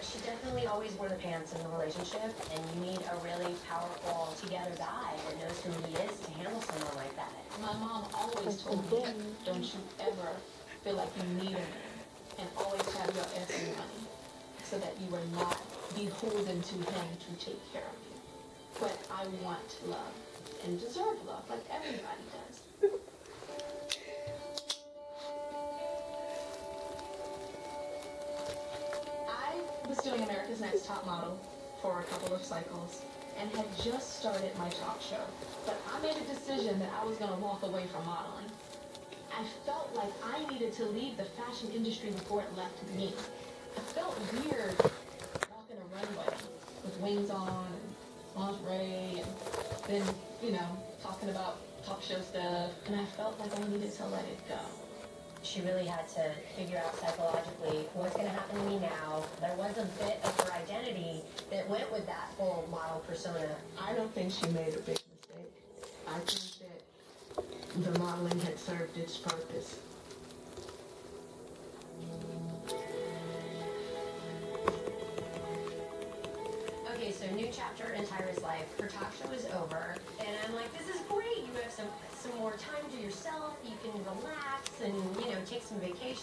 but she definitely always wore the pants in the relationship, and you need a really powerful together guy that knows who he is to handle someone like that. My mom always told me, don't you ever feel like you need a man, and always have your effing money, so that you are not beholden to him to take care of you. But I want love, and deserve love, like everybody does. I was doing America's Next Top Model for a couple of cycles and had just started my talk show. But I made a decision that I was going to walk away from modeling. I felt like I needed to leave the fashion industry before it left me. I felt weird walking a runway with wings on and lingerie and then, talking about talk show stuff. And I felt like I needed to let it go. She really had to figure out psychologically what's going to happen to me now. There was a bit of her identity that went with that full model persona. I don't think she made a big mistake. I think that the modeling had served its purpose. Okay, so new chapter in Tyra's life. Her talk show is over, and I'm like, this is great. You have some more time to yourself. You can relax and, take some vacation.